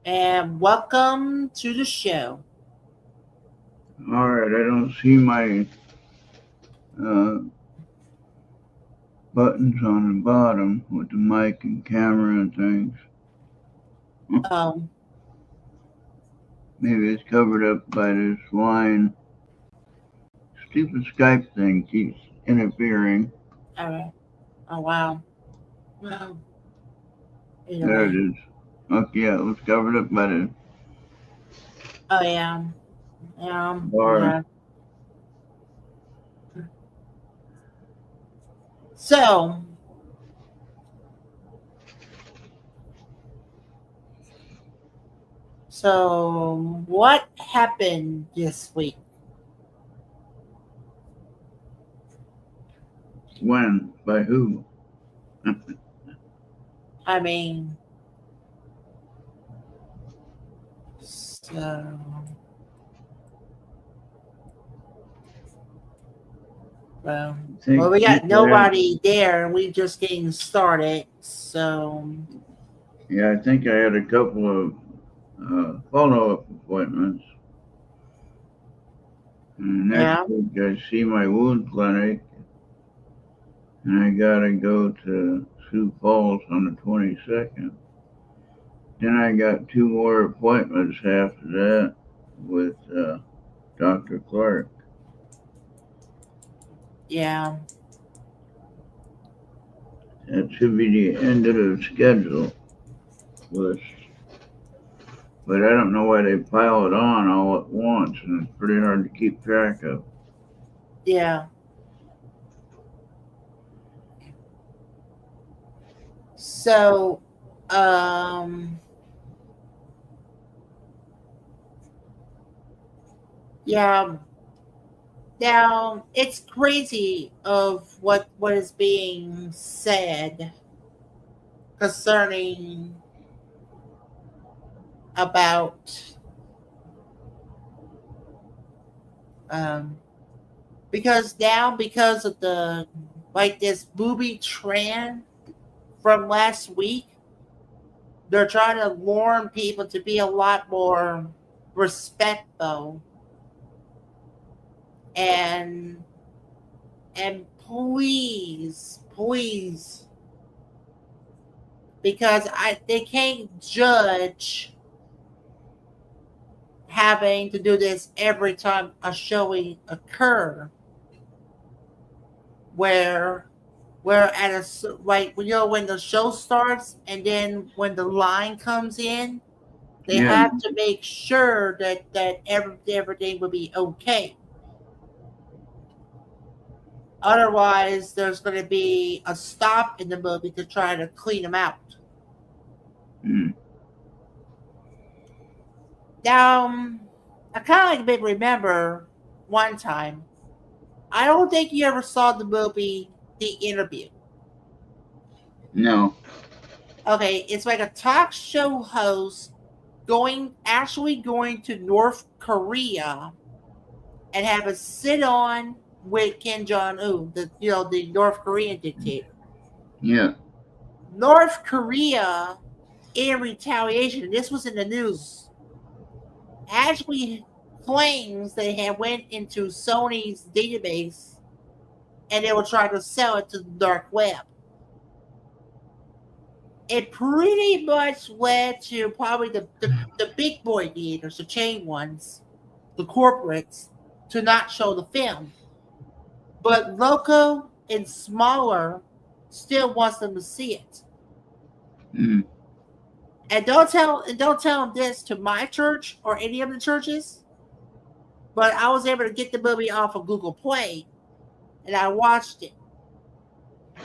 And welcome to the show. All right, I don't see my buttons on the bottom with the mic and camera and things. Um, Maybe it's covered up by this line. Stupid Skype thing keeps interfering. all right. Oh, wow. Well, either There it way. is. Okay, yeah, it was covered up by the Oh, yeah. bar. Yeah. So, what happened this week? When? By who? I mean, so, well, I think we got I had, nobody there, and we just getting started. So, yeah, I think I had a couple of follow-up appointments. And next yeah, week I see my wound clinic, and I gotta go to Sioux Falls on the 22nd. Then I got two more appointments after that with Dr. Clark. yeah, That should be the end of the schedule list. But I don't know why they pile it on all at once, and it's pretty hard to keep track of. yeah. So, um, yeah. Now it's crazy of what is being said concerning about um because of the like this booby trend from last week, they're trying to warn people to be a lot more respectful and please, because they can't judge having to do this every time a showing occur where at like when the show starts and then when the line comes in, they Yeah, have to make sure that everything will be okay. Otherwise, there's going to be a stop in the movie to try to clean them out. mm, Now, I kind of like remember one time. I don't think you ever saw the movie The Interview. no, Okay, it's like a talk show host going to North Korea and have a sit on with Kim Jong Un, the North Korean dictator. yeah, North Korea, in retaliation, this was in the news, actually claims they had went into Sony's database and they were trying to sell it to the dark web. It pretty much led to probably the big boy theaters, the chain ones, the corporates to not show the film. But local and smaller still wants them to see it. Mm. And don't tell them this to my church or any of the churches. But I was able to get the movie off of Google Play, and I watched it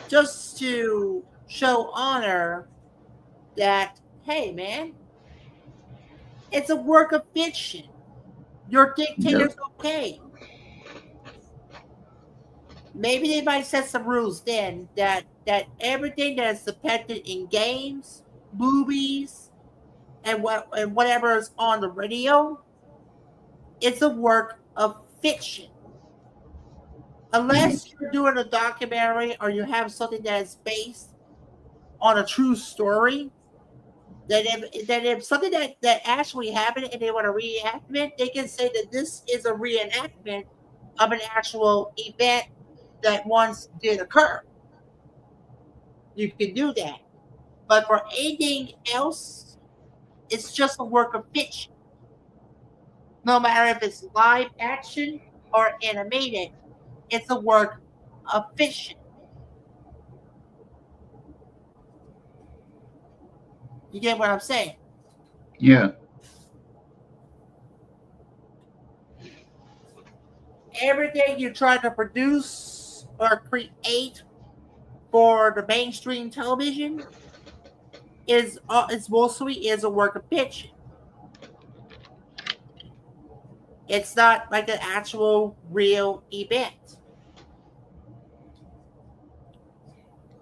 just to show honor that, hey man, it's a work of fiction. Your dictator's okay. Maybe they might set some rules then that everything that is depicted in games, movies, and whatever is on the radio, it's a work of fiction. Unless you're doing a documentary or you have something that is based on a true story, that if something that actually happened and they want to reenactment, they can say that this is a reenactment of an actual event that once did occur. You can do that. But for anything else, it's just a work of fiction. No matter if it's live action or animated, it's a work of fiction. You get what I'm saying? Yeah. Everything you try to produce or create for the mainstream television is mostly a work of fiction. It's not like an actual real event.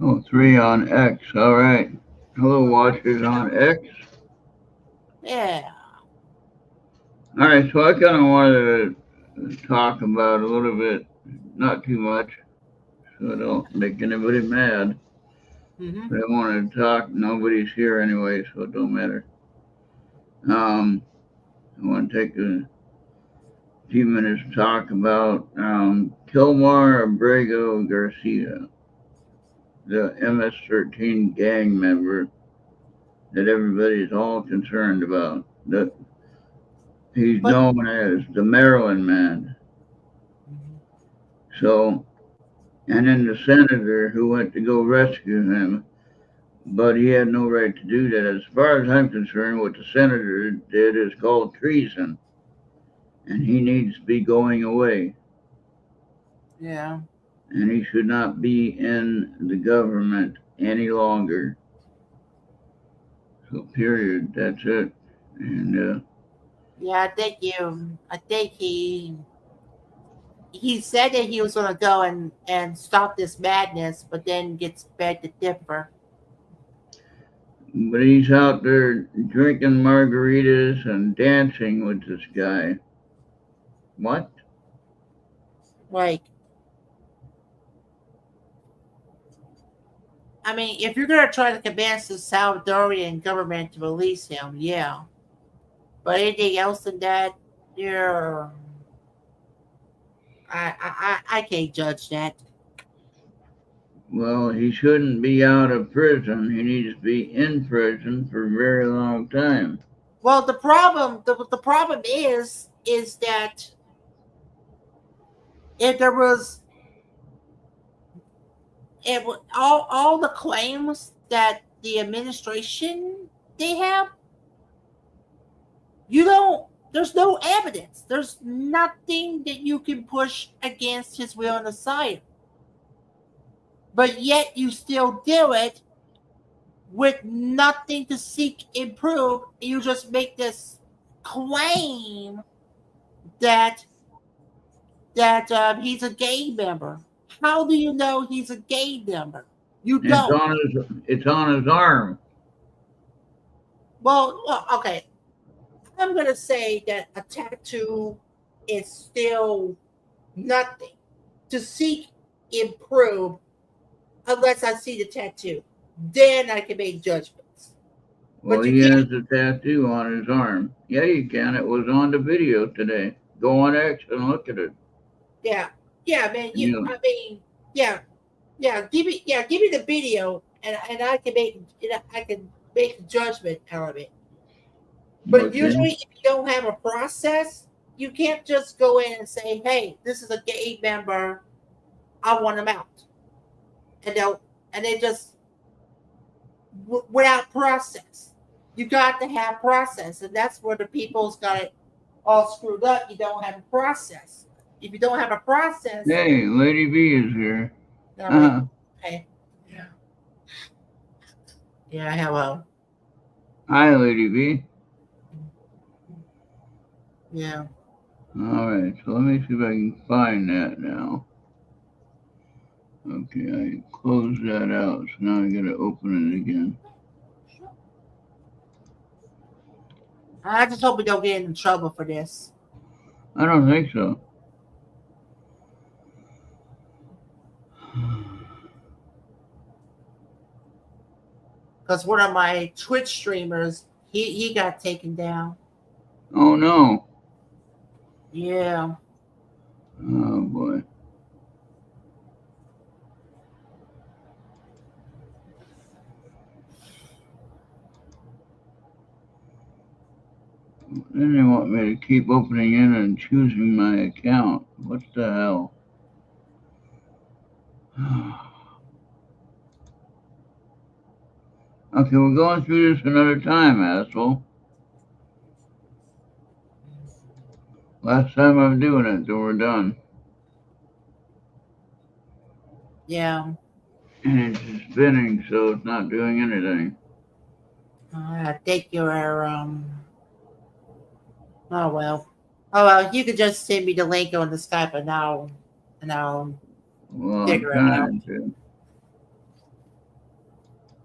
Oh, 3 on X. All right. Hello, watchers on X. Yeah. All right, so I kind of wanted to talk about a little bit, not too much, so I don't make anybody mad. Mm-hmm. But I wanted to talk. Nobody's here anyway, so it don't matter. I want to take a few minutes to talk about Kilmar Abrego Garcia, the MS-13 gang member that everybody's all concerned about. That he's known as the Maryland Man. So, and then the senator who went to go rescue him, but he had no right to do that. As far as I'm concerned, what the senator did is called treason, and he needs to be going away. Yeah. And he should not be in the government any longer. So, period. That's it. And yeah, I think he said that he was going to go and stop this madness, but then gets back to differ. But he's out there drinking margaritas and dancing with this guy. What? Like, I mean, if you're going to try to convince the Salvadorian government to release him, yeah. But anything else than that, you're... I can't judge that. Well, he shouldn't be out of prison. He needs to be in prison for a very long time. Well, the problem is that if there was all the claims that the administration they have, there's no evidence. There's nothing that you can push against his will and desire. But yet you still do it with nothing to seek improve. You just make this claim that he's a gang member. How do you know he's a gang member? You don't. It's on his arm. Well, okay. I'm going to say that a tattoo is still nothing to seek improve unless I see the tattoo. Then I can make judgments. Well, he has a tattoo on his arm. Yeah, you can. It was on the video today. Go on X and look at it. Yeah, man. I mean, yeah. Give me the video, and I can make a judgment out of it. But usually, if you don't have a process, you can't just go in and say, "Hey, this is a gay member. I want him out," and they just without process. You got to have process, and that's where the people's got it all screwed up. You don't have a process. If you don't have a process, Hey, Lady B is here. all right. Okay. Yeah, hello. Hi, Lady B. Yeah. Alright, so let me see if I can find that now. Okay, I closed that out, so now I gotta open it again. I just hope we don't get in trouble for this. I don't think so. Because one of my Twitch streamers, he got taken down. Oh no. Yeah. Oh boy. Then they want me to keep opening in and choosing my account. What the hell? Okay, we're going through this another time, asshole. Last time I'm doing it, then we're done. Yeah. And it's just spinning, so it's not doing anything. I think you're oh well. Oh well, you could just send me the link on the Skype and I'll Well, I'm figure it out. trying to.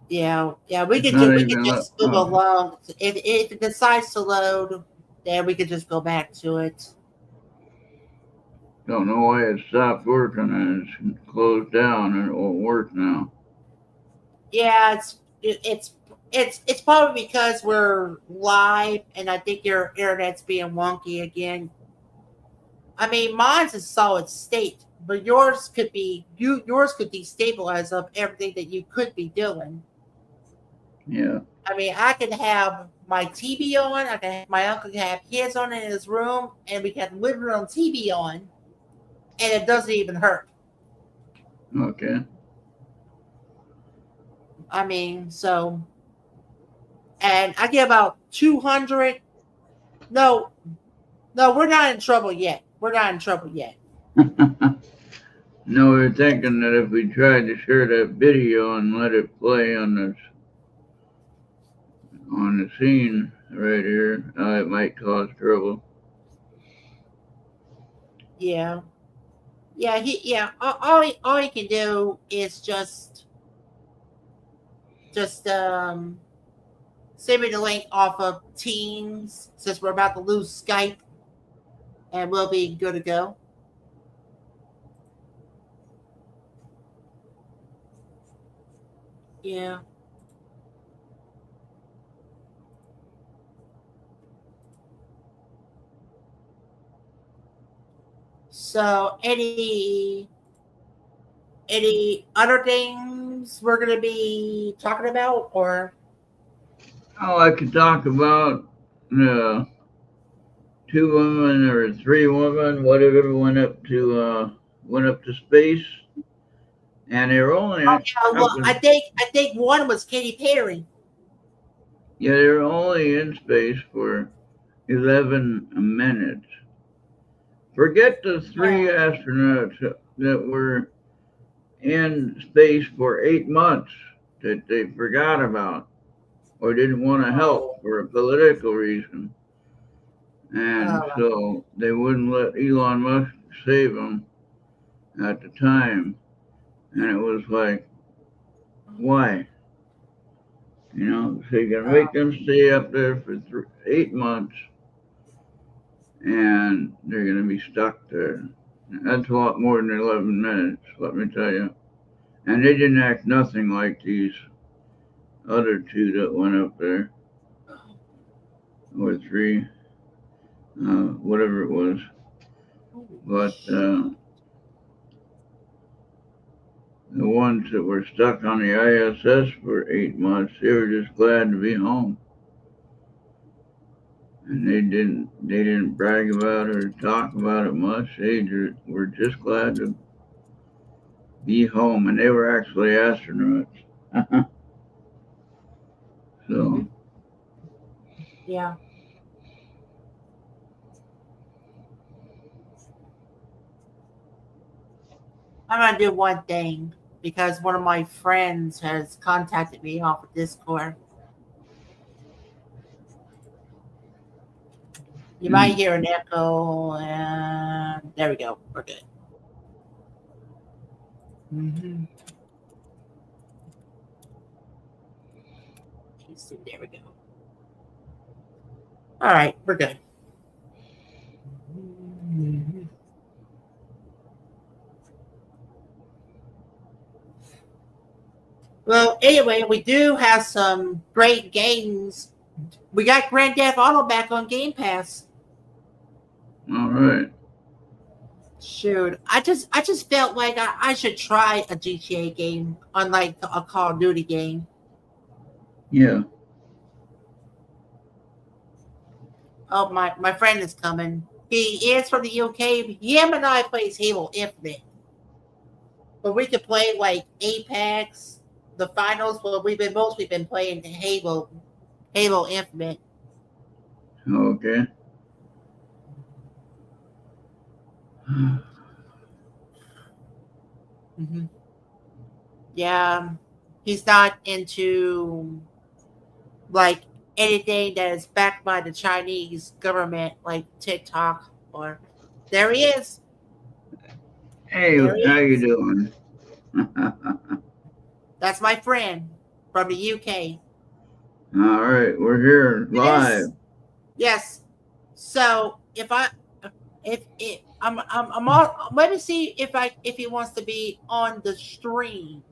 Yeah, It's not we could even just move along. If it decides to load, then we could just go back to it. Don't know why it stopped working and it's closed down and it won't work now. Yeah, it's probably because we're live and I think your internet's being wonky again. I mean, mine's a solid state, but yours could destabilize of everything that you could be doing. Yeah. I mean, I can have my TV on. My uncle can have his on in his room, and we can have living room TV on, and it doesn't even hurt. Okay. I mean, so, and I get about 200. No, no, we're not in trouble yet. We're not in trouble yet. No, we're thinking that if we tried to share that video and let it play on the scene right here, it might cause trouble. Yeah, yeah, all he can do is just send me the link off of Teams since we're about to lose Skype, and we'll be good to go. Yeah. So any other things we're gonna be talking about or Oh, I could talk about two women or three women, whatever, went up to space, and they were only oh up yeah, well in, I think one was Katy Perry. yeah, they were only in space for 11 minutes. Forget the three Yeah. astronauts that were in space for 8 months that they forgot about or didn't want to help Oh, for a political reason. And oh, so they wouldn't let Elon Musk save them at the time. And it was like, why? You know, so you can make them stay up there for 8 months and they're going to be stuck there. That's a lot more than 11 minutes, let me tell you. And they didn't act nothing like these other two that went up there, or three, whatever it was. But the ones that were stuck on the ISS for 8 months, they were just glad to be home. And they didn't brag about it or talk about it much. They were just glad to be home, and they were actually astronauts. Mm-hmm. So Yeah. I'm gonna do one thing because one of my friends has contacted me off of Discord. You might hear an echo, and there we go. We're good. Mm-hmm. There we go. All right, we're good. Mhm. Well, anyway, we do have some great games. We got Grand Theft Auto back on Game Pass. all right, Shoot, I just felt like I should try a GTA game, unlike a Call of Duty game. yeah, Oh, my friend is coming. He is from the UK. Him and I plays Halo Infinite, but we could play like Apex, the finals. But we've been mostly been playing Halo Infinite. okay. Hmm. Yeah, he's not into like anything that is backed by the Chinese government, like TikTok. Or there he is. Hey, There he how you is. doing? That's my friend from the UK. All right, we're here live. This, yes. So if I'm on, let me see if he wants to be on the stream,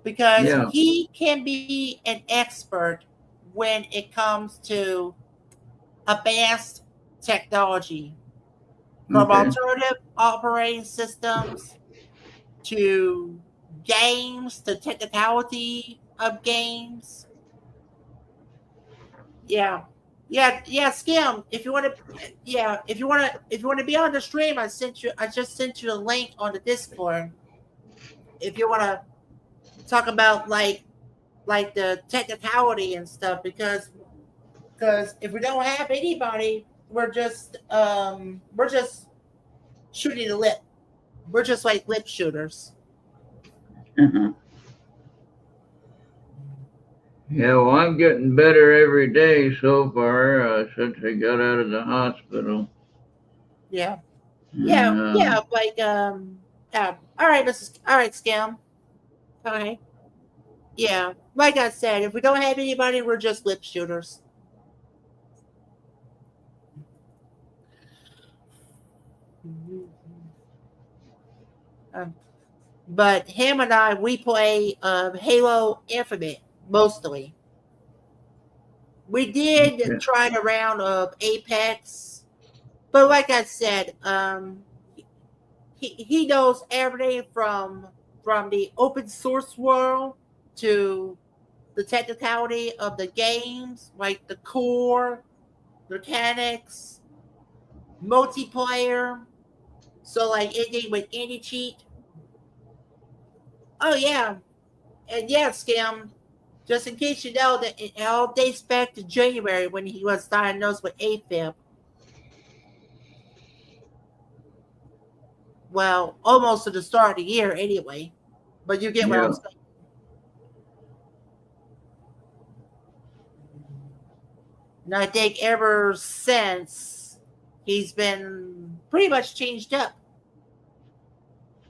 because Yeah, he can be an expert when it comes to advanced technology, from okay. alternative operating systems to games, to technicality of games. Yeah. Yeah, Skim. If you want to, yeah, if you want to be on the stream, I just sent you a link on the Discord. If you want to talk about like the technicality and stuff, because if we don't have anybody, we're just shooting the lip. We're just like lip shooters. Yeah, well, I'm getting better every day so far since I got out of the hospital. Yeah. And Yeah, like yeah. All right, all right, Scam. Okay. Yeah. Like I said, if we don't have anybody, we're just lip shooters. Um, but him and I, we play Halo Infinite mostly. We did okay. try a round of Apex, but like I said, he knows everything from the open source world to the technicality of the games, like the core mechanics, multiplayer. So like anything with any cheat. Oh yeah, and yeah, Scam. Just in case you know that it all dates back to January when he was diagnosed with AFib. Well, almost to the start of the year anyway. But you get what I'm Yeah, saying. And I think ever since he's been pretty much changed up.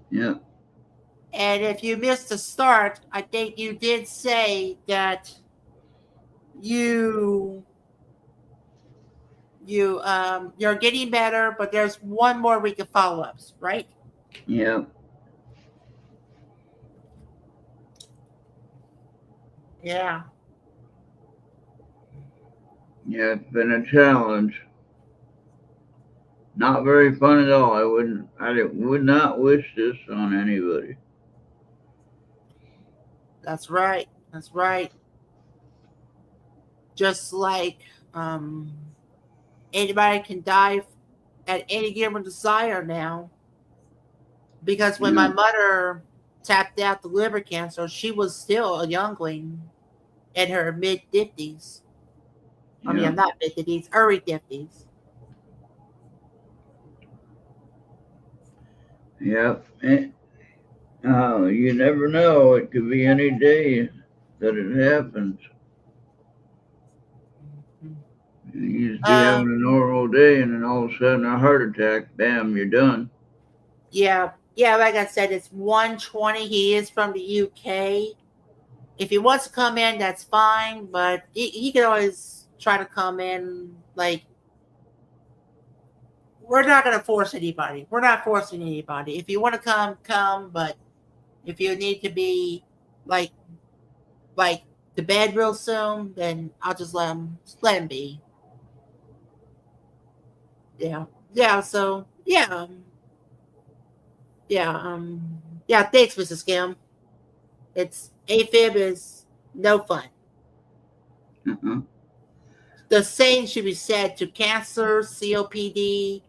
yeah, And if you missed the start, I think you did say that you you're getting better, but there's one more week of follow-ups, right? yeah, Yeah. yeah. It's been a challenge. Not very fun at all. Would not wish this on anybody. That's right. That's right. Just like um anybody can die at any given desire now. Because when my Yeah. mother tapped out the liver cancer, she was still a youngling in her mid 50s. I mean, Yeah. I'm not mid 50s, early 50s. Yep. You never know. It could be any day that it happens. You just be having a normal day, and then all of a sudden a heart attack. Bam, you're done. Yeah, like I said, it's 120. He is from the UK. If he wants to come in, that's fine, but he can always try to come in. Like, we're not going to force anybody. We're not forcing anybody. If you want to come, come, but if you need to be like like to bed real soon, then I'll just let him be. Yeah, yeah. So yeah. Thanks, Mrs. Kim. It's AFib is no fun. Uh-uh. The same should be said to cancer, COPD,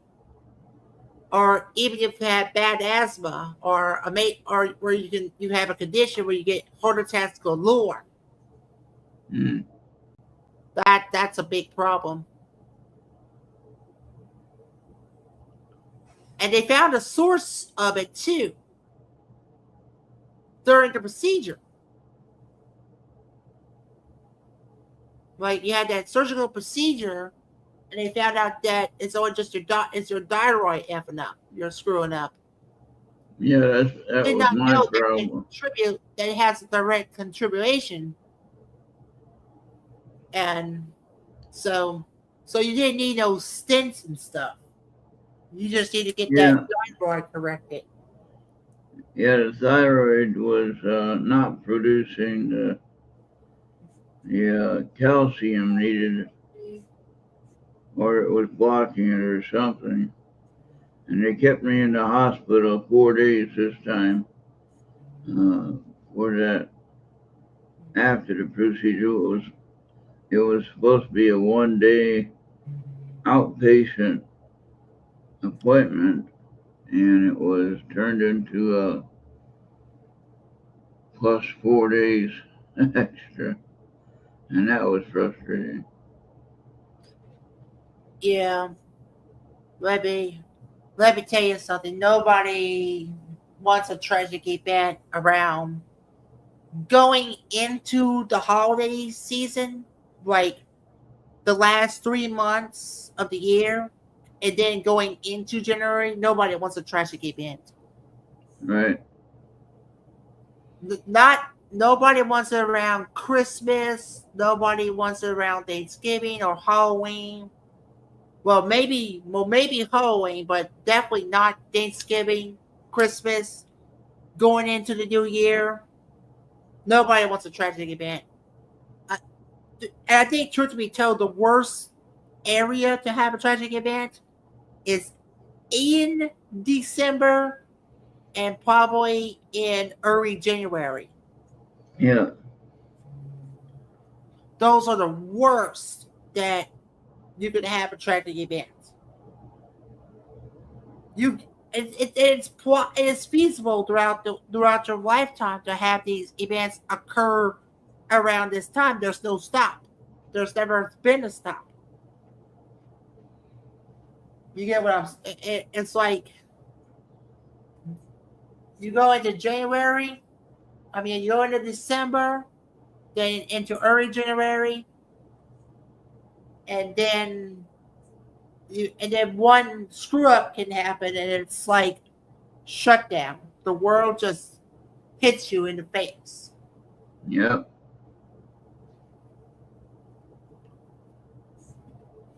or even if you have bad asthma or or where you have a condition where you get heart attacks galore. Mm. That's a big problem. And they found a source of it too during the procedure. Like you had that surgical procedure, and they found out that it's only just it's your thyroid effing up. You're screwing up. Yeah, that Did was not my know that problem. it has a direct contribution, and so you didn't need no stents and stuff. You just need to get that Yeah, thyroid corrected. yeah. The thyroid was not producing the calcium needed, or it was blocking it, or something. And they kept me in the hospital 4 days this time. For that, after the procedure, it was supposed to be a 1 day outpatient appointment, and it was turned into a plus 4 days extra, and that was frustrating. Yeah, let me tell you something. Nobody wants a tragic event around going into the holiday season, like the last 3 months of the year, and then going into January. Nobody wants a tragic event. Right? Not nobody wants it around Christmas. Nobody wants it around Thanksgiving or Halloween. Maybe Halloween, but definitely not Thanksgiving, Christmas, going into the new year. Nobody wants a tragic event. I, and I think, truth to be told, the worst area to have a tragic event is in December and probably in early January. Yeah, Those are the worst that you could have a tragic event. You it's feasible throughout your lifetime to have these events occur around this time. There's no stop. There's never been a stop. You get what it's like. You go into January. I mean, you go into December, then into early January, and then one screw up can happen, and it's like shutdown. The world just hits you in the face. yep,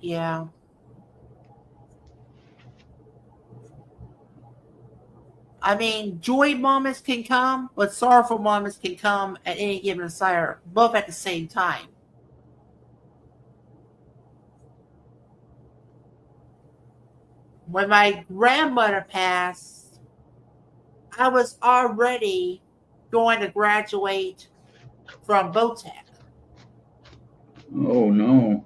Yeah. I mean, joy moments can come, but sorrowful moments can come at any given sire, both at the same time. When my grandmother passed, I was already going to graduate from BOTEC. oh no,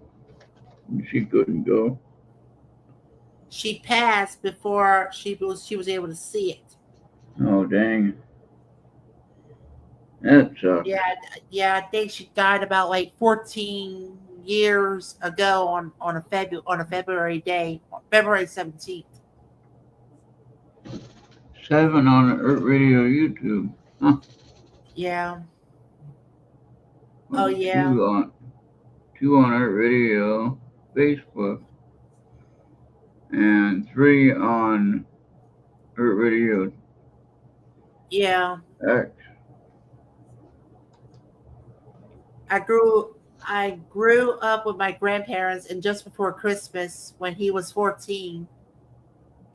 she couldn't go. she passed before she was able to see it. Oh, dang. That sucks. Yeah, I think she died about like 14 years ago on a February day, February 17th. 7 on the Errt Radio YouTube. Huh. Yeah. Oh Well, yeah. 2 on Errt Radio Facebook, and 3 on Errt Radio Yeah. X. I grew up with my grandparents, and just before Christmas when he was 14,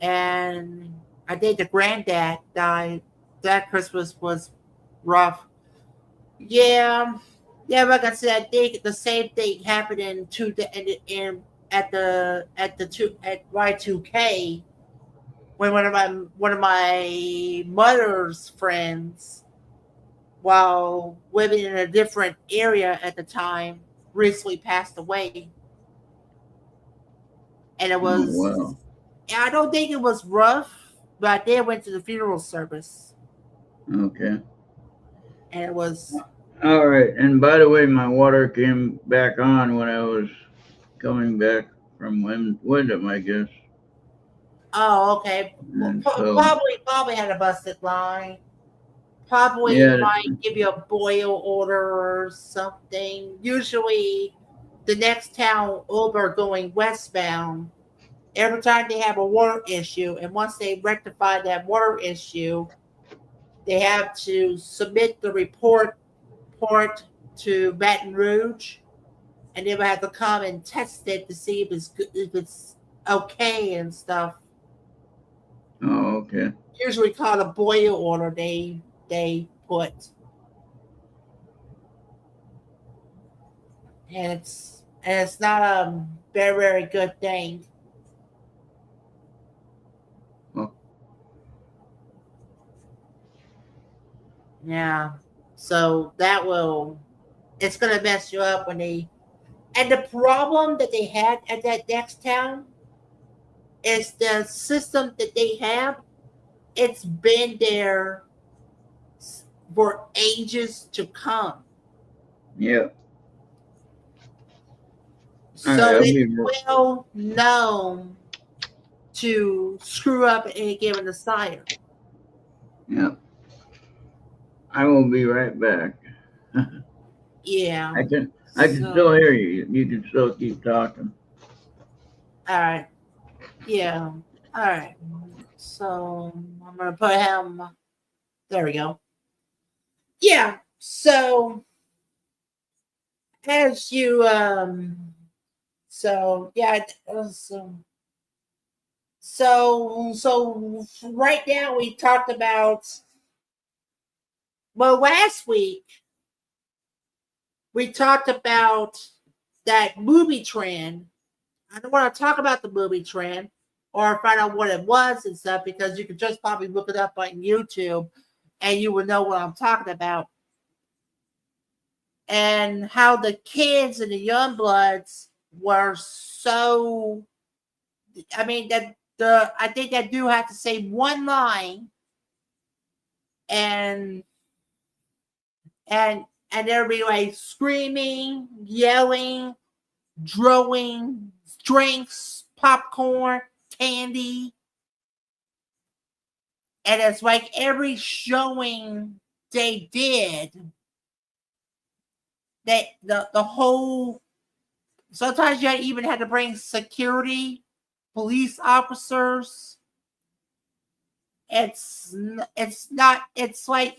and I think the granddad died. That Christmas was rough. Yeah. Yeah, like I said, I think the same thing happened at Y2K when one of my mother's friends, while living in a different area at the time, recently passed away, and it Oh, was. wow. I don't think it was rough, but I did went to the funeral service, Okay. and it was. All right. And by the way, my water came back on when I was coming back from Wyndham, I guess. Oh, okay. Well, And so, probably had a busted line. Probably yeah, might give you a boil order or something. Usually, the next town over going westbound, every time they have a water issue, and once they rectify that water issue, they have to submit the report to Baton Rouge, and they will have to come and test it to see if it's good, if it's okay and stuff. oh, okay. Usually called a boil order. They put, and it's not a very good thing. Well, Yeah. So it's gonna mess you up when they. And the problem that they had at that next town is the system that they have. It's been there for ages to come. yeah. All right. So I'll it's be, well known to screw up at any given aside. yeah. I will be right back. Yeah. I can So still hear you. You can still keep talking. all right. Yeah. All right. So I'm gonna put him. There we go. Yeah. So as you so yeah so right now we talked about, well, last week we talked about that movie trend. I don't want to talk about the movie trend or find out what it was and stuff, because you could just probably look it up on YouTube and you would know what I'm talking about. And how the kids and the young bloods were so, I mean, I think that dude had to say one line, and and and everybody like screaming, yelling, throwing drinks, popcorn, candy. And it's like every showing they did, that the whole, sometimes you even had to bring security, police officers. It's not, it's like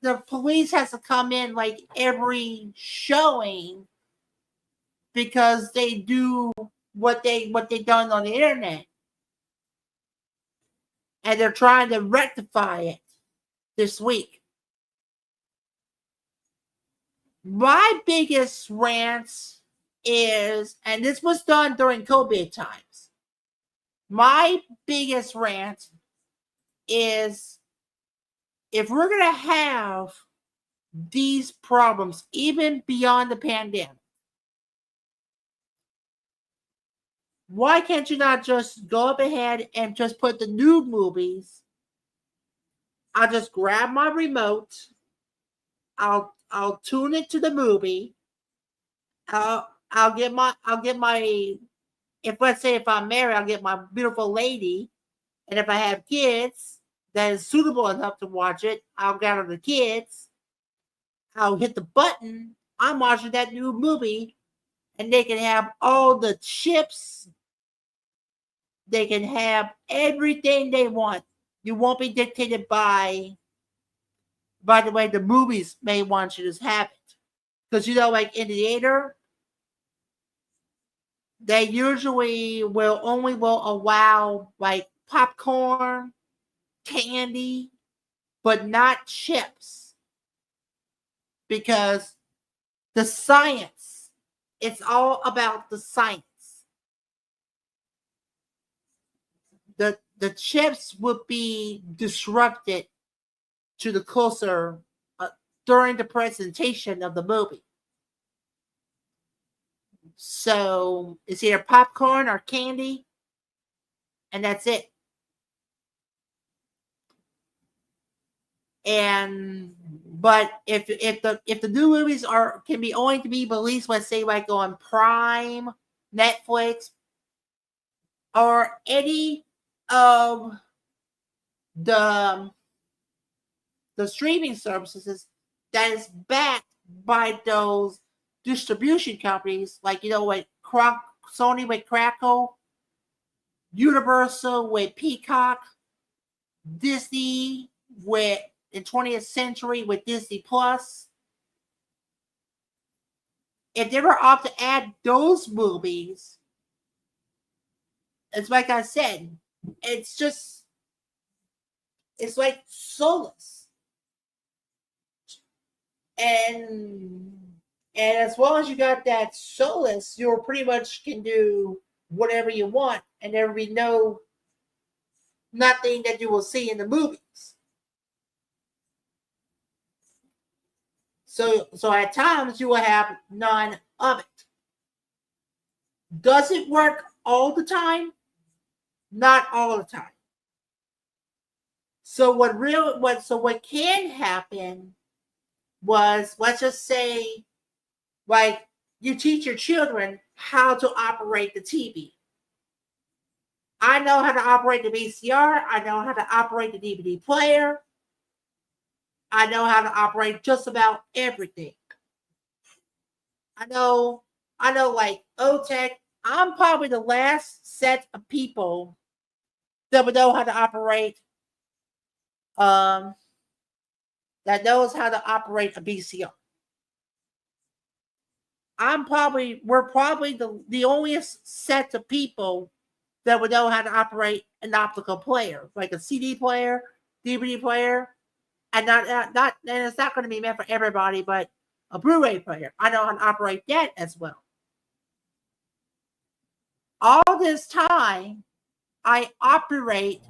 the police has to come in like every showing, because they do what they done on the internet, and they're trying to rectify it this week. My biggest rant is, and this was done during COVID times, my biggest rant is, if we're going to have these problems even beyond the pandemic, Why can't you not just go up ahead and just put the new movies? I'll just grab my remote. I'll tune it to the movie. I'll get my if let's say if I'm married, I'll get my beautiful lady, and if I have kids that is suitable enough to watch it, I'll gather the kids. I'll hit the button. I'm watching that new movie, and they can have all the chips. They can have everything they want. You won't be dictated by the way the movies may want you to have it. Because like in the theater, they usually will allow like popcorn, candy, but not chips. Because the science, it's all about the science. The chips would be disrupted to the closer during the presentation of the movie. So it's either popcorn or candy, and that's it. But if the new movies can be only to be released, let's say like on Prime, Netflix, or any of the streaming services that is backed by those distribution companies, like like Sony with Crackle, Universal with Peacock, Disney with in 20th Century with Disney Plus. If they were opt to add those movies, it's like I said, it's like soulless. And as long as you got that soulless, you pretty much can do whatever you want, and there will be nothing that you will see in the movies. So at times you will have none of it. Does it work all the time? Not all the time. So what can happen was, let's just say, like, you teach your children how to operate the TV. I know how to operate the VCR. I know how to operate the DVD player. I know how to operate just about everything. I know like OTech. I'm probably the last set of people that would know how to operate that knows how to operate a VCR. We're probably the only set of people that would know how to operate an optical player, like a CD player, DVD player, and and it's not going to be meant for everybody, but a Blu-ray player. I know how to operate that as well. All this time, I operate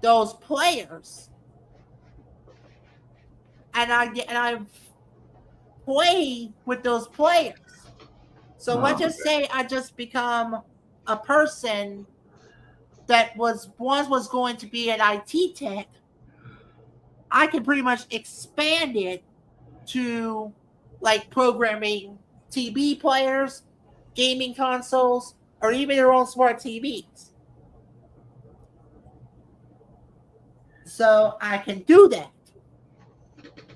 those players, and I play with those players. So let's just say I just become a person that once was going to be an IT tech. I can pretty much expand it to like programming TV players, gaming consoles, or even their own smart TVs. So I can do that.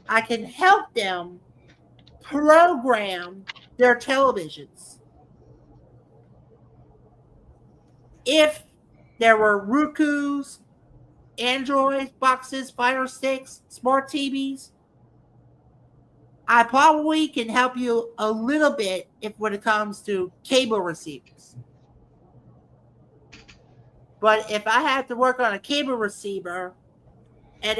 I can help them program their televisions. If there were Roku's, Android boxes, Fire Sticks, smart TVs, I probably can help you a little bit when it comes to cable receivers. But if I have to work on a cable receiver and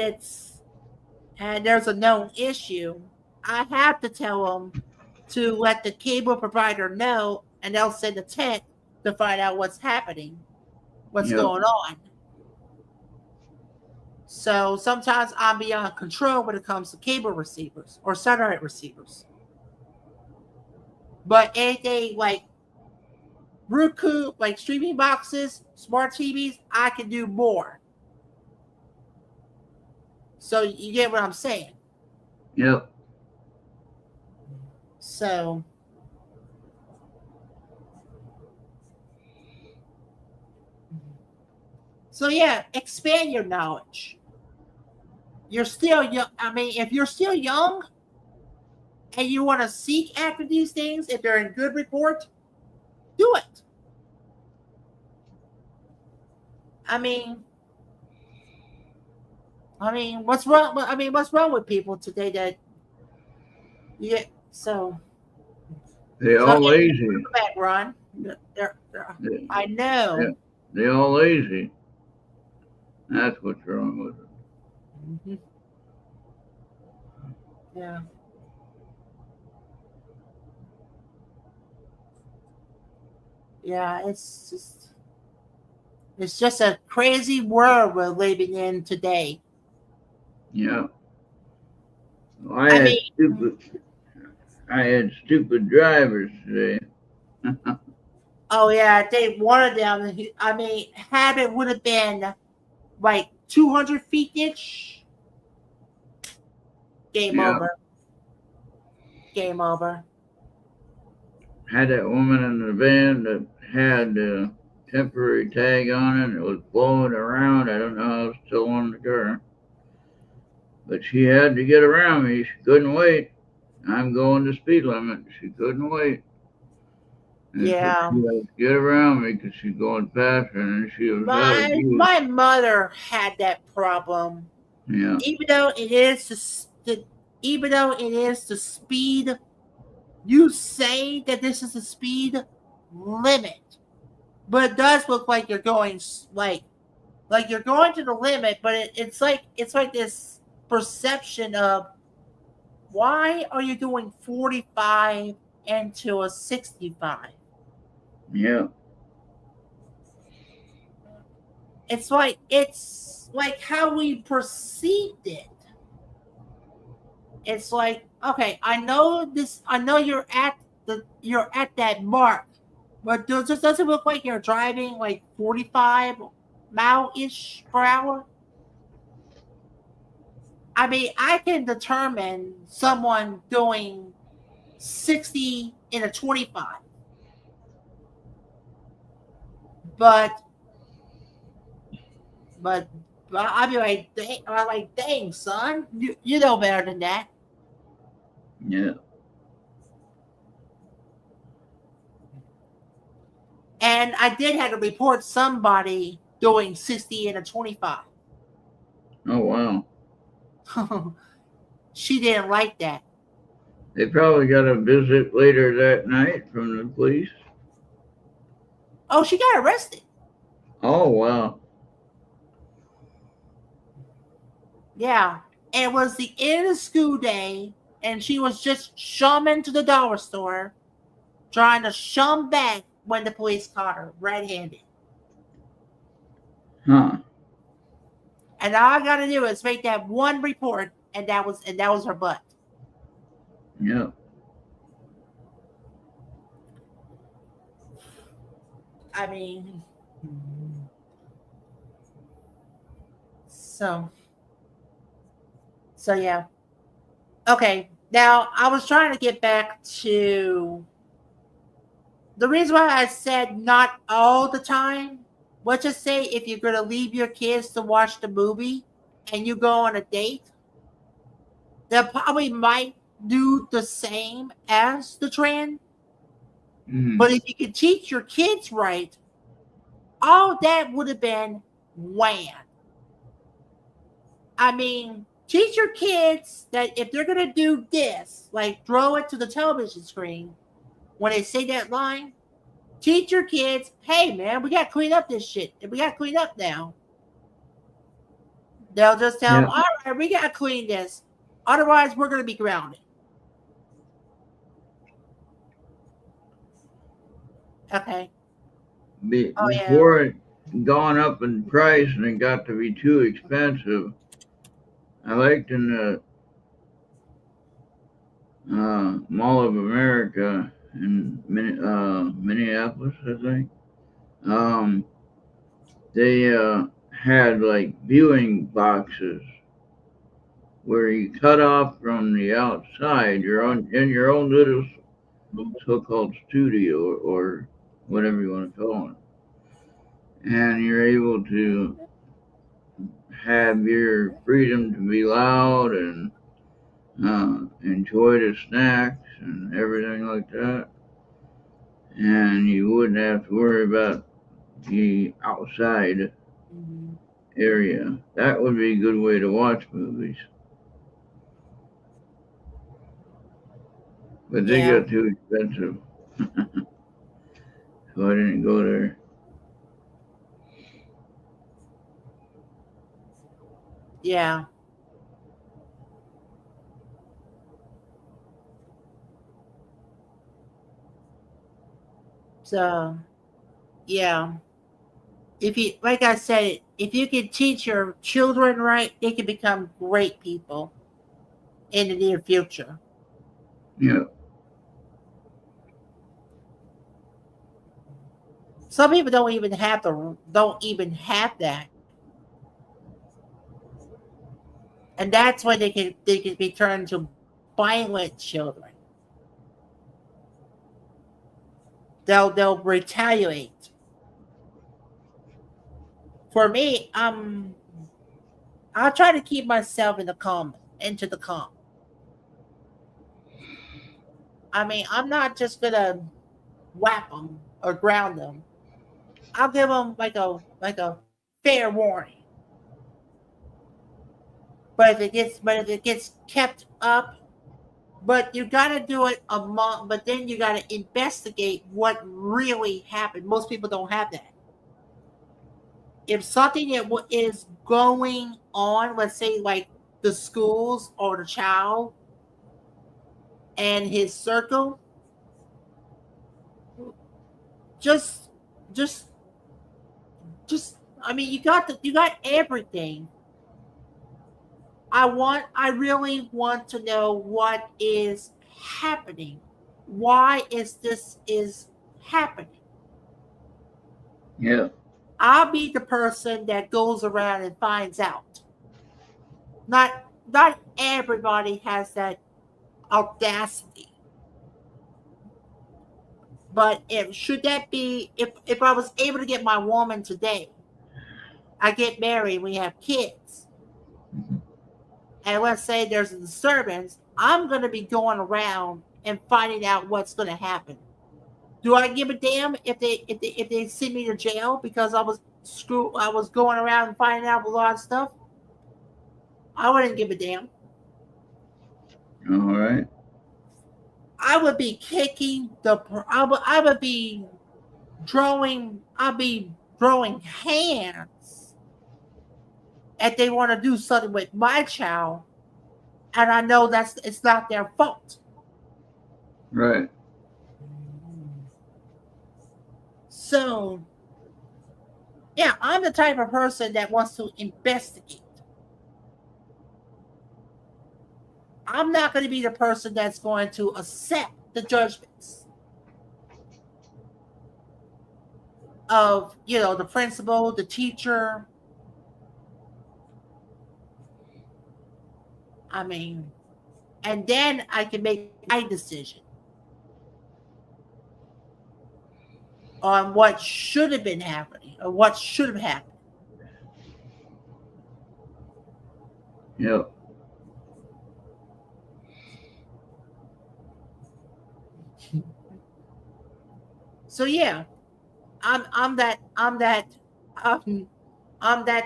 there's a known issue, I have to tell them to let the cable provider know, and they'll send a tech to find out what's happening, what's going on. So sometimes I'm beyond control when it comes to cable receivers or satellite receivers. But anything like Roku, like streaming boxes, smart TVs, I can do more. So you get what I'm saying. Yep. So yeah, expand your knowledge. You're still young. I mean, if you're still young and you want to seek after these things, if they're in good report, do it. I mean, what's wrong? What's wrong with people today that yeah? So They so all yeah, lazy. come back, Ron. They, I they, know. they all lazy. That's what's wrong with it. Mm-hmm. Yeah. Yeah, it's just a crazy world we're living in today. Yeah. I I had mean, stupid I had stupid drivers today. oh yeah, I think one of them. I mean, had it would have been like 200 feet ish. Game Yeah. over. Game over. Had that woman in the van that had a temporary tag on it and it was blowing around. I don't know how it's still on the car. But she had to get around me. She couldn't wait. I'm going the speed limit. She couldn't wait. And so Yeah. she had to get around me because she's going faster and she was out of gear. My mother had that problem. Yeah. Even though it is even though it is the speed, you say that this is the speed limit, but it does look like you're going like you're going to the limit, but it's like this perception of why are you doing 45 into a 65? Yeah. It's like how we perceived it. It's like, okay, I know this. I know you're at that mark, but does it look like you're driving like 45 mile ish per hour? I mean, I can determine someone doing 60 in a 25, but but I'd be like, I'm like, dang, son, you know better than that. Yeah. And I did have to report somebody doing 60 in a 25. Oh, wow. She didn't like that. They probably got a visit later that night from the police. Oh, she got arrested. Oh, wow. Yeah. And it was the end of the school day, and she was just shumming to the dollar store, trying to shum back when the police caught her red-handed. Huh. And all I gotta do is make that one report, and that was her butt. Yeah. I mean, so yeah. Okay, now I was trying to get back to the reason why I said not all the time. Let's just say if you're going to leave your kids to watch the movie and you go on a date, they probably might do the same as the trend. Mm-hmm. But if you could teach your kids right, all that would have been wham. I mean, teach your kids that if they're going to do this, like throw it to the television screen when they say that line, teach your kids, hey man, we got to clean up this shit. We got to clean up now. They'll just tell them, Yeah. all right, we got to clean this. Otherwise, we're going to be grounded. Okay. Oh, yeah. Before it gone up in price and it got to be too expensive, I liked in the Mall of America in Minneapolis, I think. Um, they had like viewing boxes where you cut off from the outside. You're on in your own little so-called studio or whatever you want to call it, and you're able to have your freedom to be loud and enjoy the snacks and everything like that. And you wouldn't have to worry about the outside Mm-hmm. area. That would be a good way to watch movies. But they Yeah, got too expensive, so I didn't go there. yeah. So yeah, if you like I said, if you can teach your children right, they can become great people in the near future. Yeah, Some people don't even have that, and that's when they can be turned to violent children. They'll retaliate. For me, I'll try to keep myself in the calm, into the calm. I mean, I'm not just gonna whap them or ground them. I'll give them like a fair warning. But if it gets kept up, but you got to do it a month. But then you got to investigate what really happened. Most people don't have that. If something is going on, let's say like the schools or the child and his circle, just just just I mean, you got everything. I really want to know what is happening. Why is this is happening? yeah, I'll be the person that goes around and finds out. Not everybody has that audacity. But if I was able to get my woman today, I get married, we have kids, and let's say there's a disturbance, I'm gonna be going around and finding out what's gonna happen. Do I give a damn if they send me to jail because I was going around and finding out a lot of stuff? I wouldn't give a damn. all right. I would be kicking the. I would be drawing. I'd be throwing hands if they want to do something with my child, and I know it's not their fault. Right. So yeah, I'm the type of person that wants to investigate. I'm not going to be the person that's going to accept the judgments of the principal, the teacher. I mean, and then I can make my decision on what should have been happening or what should have happened. Yeah. So yeah, um, I'm that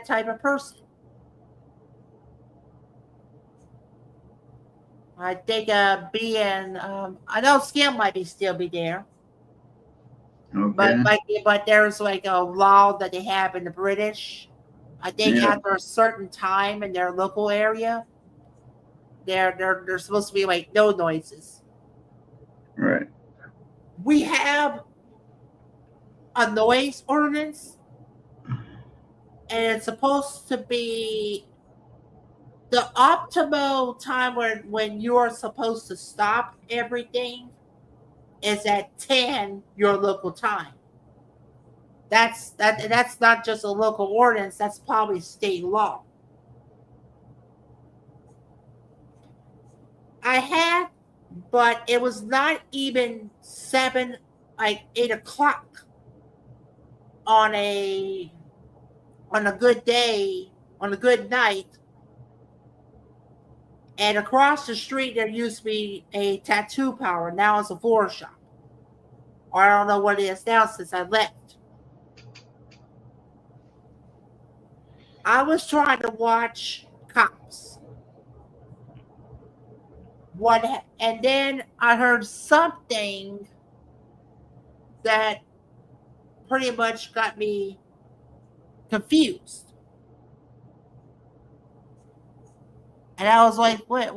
type of person. I think being I know Skim might be still be there, but Okay. but there's like a law that they have in the British. I think Yeah. after a certain time in their local area, they're supposed to be like no noises. Right. We have a noise ordinance, and it's supposed to be the optimal time when you're supposed to stop everything is at 10 your local time. That's not just a local ordinance, that's probably state law. I had, but it was not even 7, like 8 o'clock on a good day, on a good night. And across the street there used to be a tattoo parlor. Now it's a floor shop. Or I don't know what it is now since I left. I was trying to watch Cops. And then I heard something that pretty much got me confused. And I was like, wait,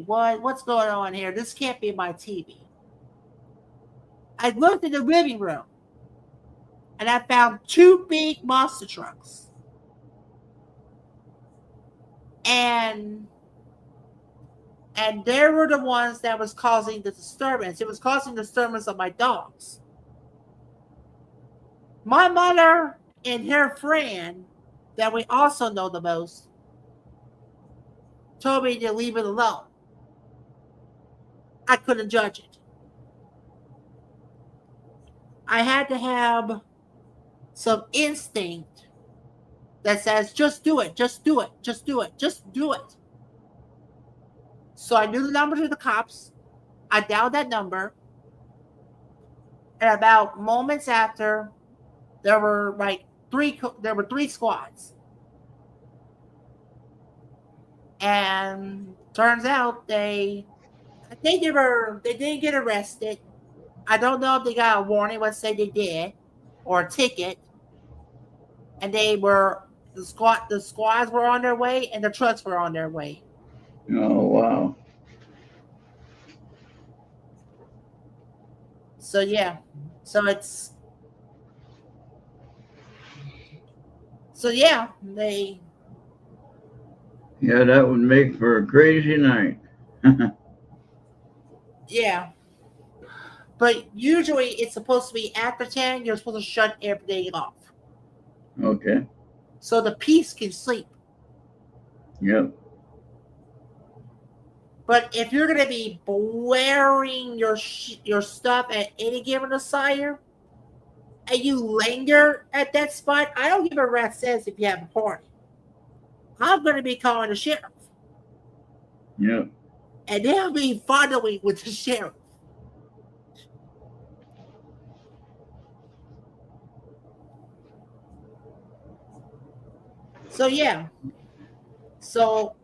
what's going on here? This can't be my TV. I looked in the living room and I found 2 big monster trucks. And they were the ones that was causing the disturbance. It was causing disturbance of my dogs. My mother and her friend, that we also know the most, told me to leave it alone. I couldn't judge it. I had to have some instinct that says, just do it, just do it, just do it, just do it. So I knew the number to the cops. I dialed that number. And about moments after, there were 3 squads. And turns out they didn't get arrested. I don't know if they got a warning, let's say they did, or a ticket. And the squads were on their way and the trucks were on their way. Oh, wow. So yeah. Yeah, Yeah, that would make for a crazy night. yeah. But usually it's supposed to be after 10, you're supposed to shut everything off. Okay. So the peace can sleep. Yep. But if you're going to be blaring your stuff at any given aside, and you linger at that spot, I don't give a rat's ass if you have a party. I'm going to be calling the sheriff. Yep. And they'll be following with the sheriff. So yeah. So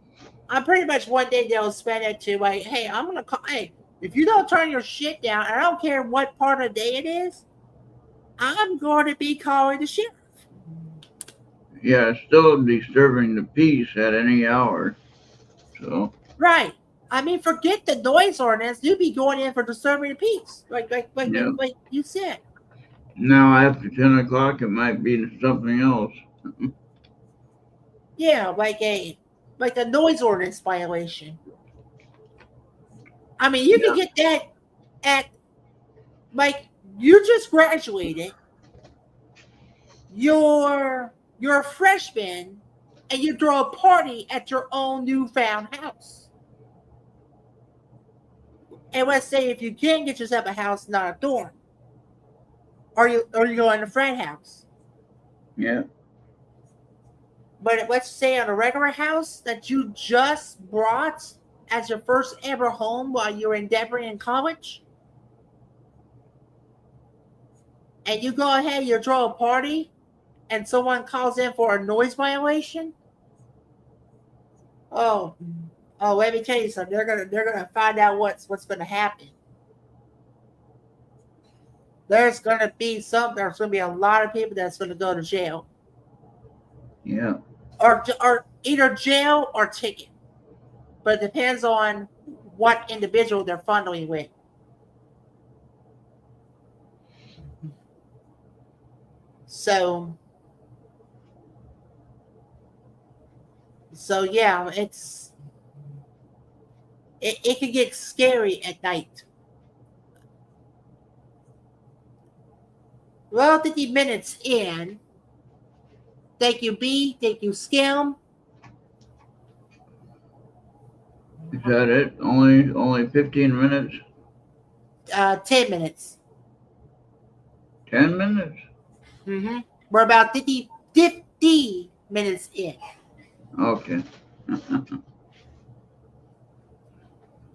I'm pretty much one day they'll spend it to like, hey, I'm going to call, hey, if you don't turn your shit down, I don't care what part of the day it is, I'm going to be calling the sheriff. Yeah, it's still disturbing the peace at any hour. So. Right. I mean, forget the noise ordinance. You'd be going in for disturbing the peace, like you said. Now after 10 o'clock, it might be something else. Yeah, like a noise ordinance violation. I mean, you can get that at, like, you just graduated. You're a freshman, and you throw a party at your own newfound house. And let's say if you can't get yourself a house, not a dorm, or you go in a friend house. Yeah. But let's say on a regular house that you just brought as your first ever home while you were endeavoring in college, and you go ahead, you throw a party, and someone calls in for a noise violation. Oh, let me tell you something. They're gonna find out what's gonna happen. There's gonna be a lot of people that's gonna go to jail. Yeah. Or either jail or ticket. But it depends on what individual they're funneling with. So yeah, it can get scary at night. Well, 50 minutes in. Thank you, B. Thank you, Skim. Is that it? Only 15 minutes? 10 minutes. 10 minutes? Mm-hmm. We're about 50 minutes in. Okay.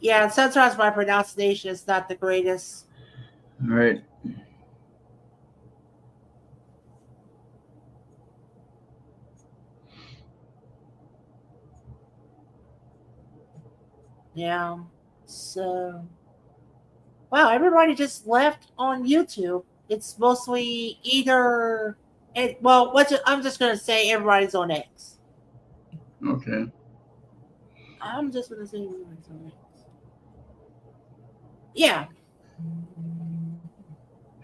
Yeah, sometimes my pronunciation is not the greatest. All right. Yeah. So, wow, everybody just left on YouTube. It's mostly either, I'm just gonna say everybody's on X. Okay. I'm just gonna say everybody's on X. Yeah.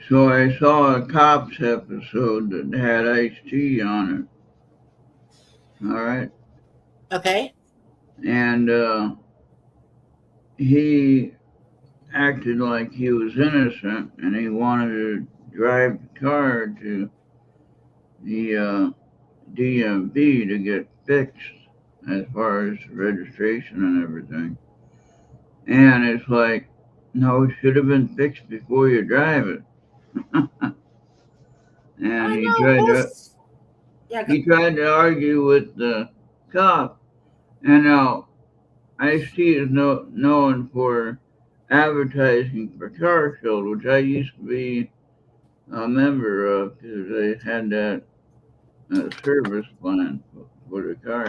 So I saw a Cops episode that had Ice-T on it. All right. Okay. And he acted like he was innocent and he wanted to drive the car to the DMV to get fixed as far as registration and everything. And it's like, no, it should have been fixed before you drive it. And I know most. Yeah. he tried to argue with the cop. And now Ice-T is known for advertising for Car Shield, which I used to be a member of because they had that service plan for the car.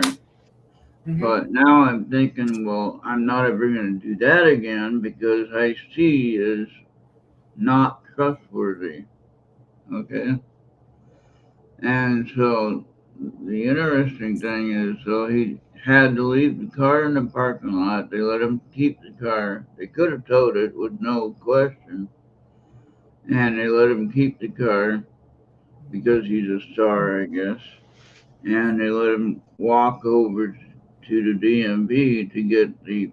Mm-hmm. But now I'm thinking, well, I'm not ever going to do that again because Ice-T is not trustworthy. Okay. And so the interesting thing is, so he had to leave the car in the parking lot. They let him keep the car. They could have towed it with no question. And they let him keep the car because he's a star, I guess. And they let him walk over to the DMV to get the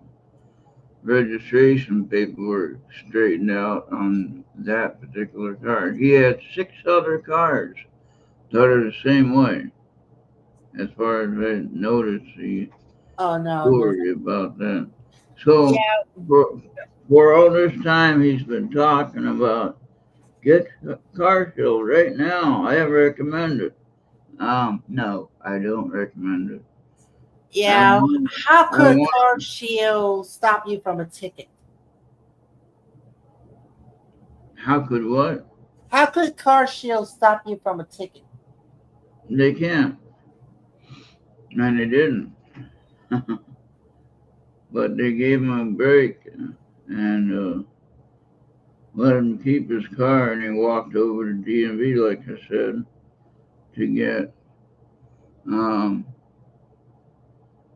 registration paperwork straightened out on that particular car. He had 6 other cars that are the same way, as far as I noticed the Oh no, no. story about that. So Yeah. for all this time he's been talking about get car shield right now. I recommend it. No, I don't recommend it. I Yeah. want, How I could want. Car Shield stop you from a ticket? How could what? How could Car Shield stop you from a ticket? They can't, and they didn't. But they gave him a break and let him keep his car, and he walked over to DMV, like I said, to get um,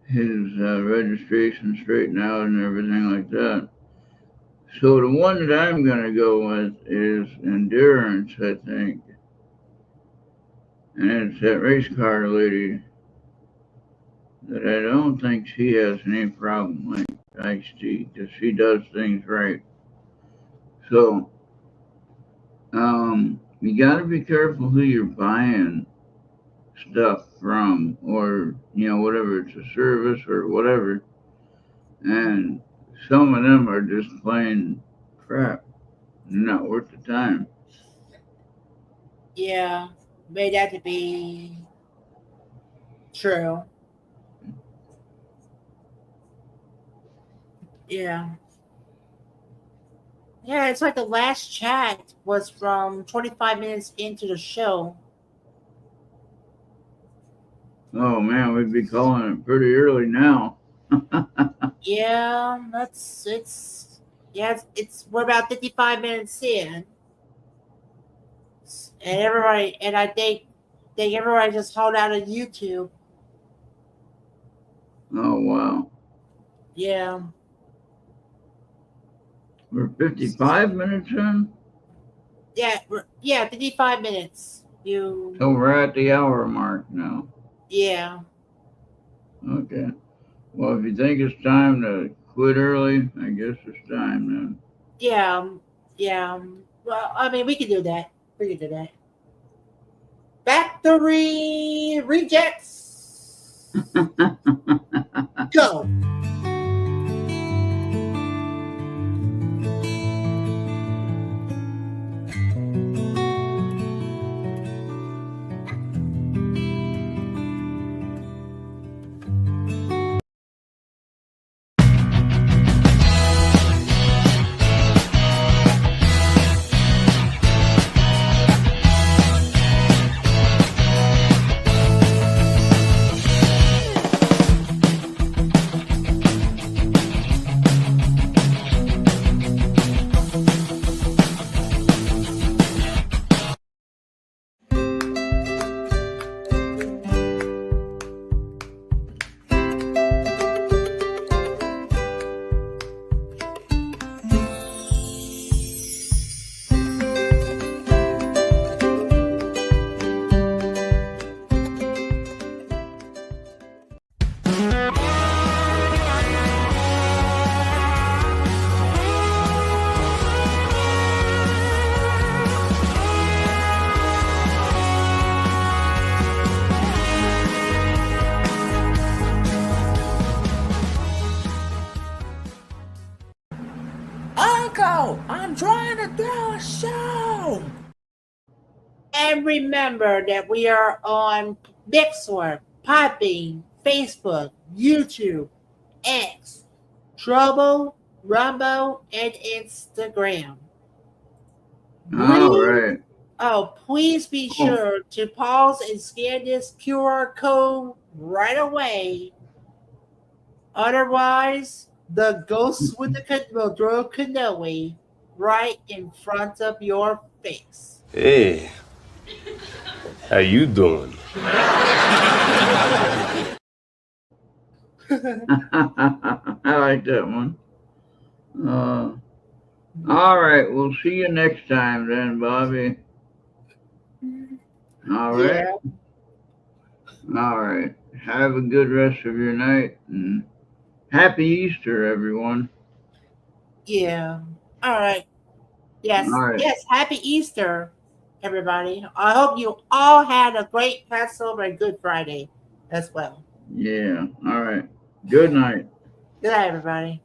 his registration straightened out and everything like that. So the one that I'm going to go with is Endurance, I think. And it's that race car lady that I don't think she has any problem like Ice-T because she does things right. So you got to be careful who you're buying stuff from, or whatever, it's a service or whatever. And some of them are just plain crap, not worth the time. Yeah. Made that to be true. Yeah. Yeah, it's like the last chat was from 25 minutes into the show. Oh man, we'd be calling it pretty early now. Yeah, we're about 55 minutes in. And I think everybody just hold out on YouTube. Oh wow, Yeah. we're 55 minutes in. Yeah, 55 minutes. You So we're at the hour mark now. Yeah. Okay. Well, if you think it's time to quit early, I guess it's time then. Yeah. Yeah. Well, I mean, we can do that. We can do that. 3 rejects. Go. Uncle, I'm trying to throw a show. And remember that we are on Mixer, Podbean, Facebook, YouTube, X, Trouble, Rumble, and Instagram. All right. Please be sure to pause and scan this QR code right away. Otherwise, the ghost with the will throw cannoli right in front of your face. Hey, how you doing? I like that one. All right, we'll see you next time then, Bobby. All right. Yeah. All right. Have a good rest of your night and happy Easter, everyone. Yeah. All right. Yes. All right. Yes. Happy Easter, everybody. I hope you all had a great Passover and Good Friday as well. Yeah. All right. Good night. Good night, everybody.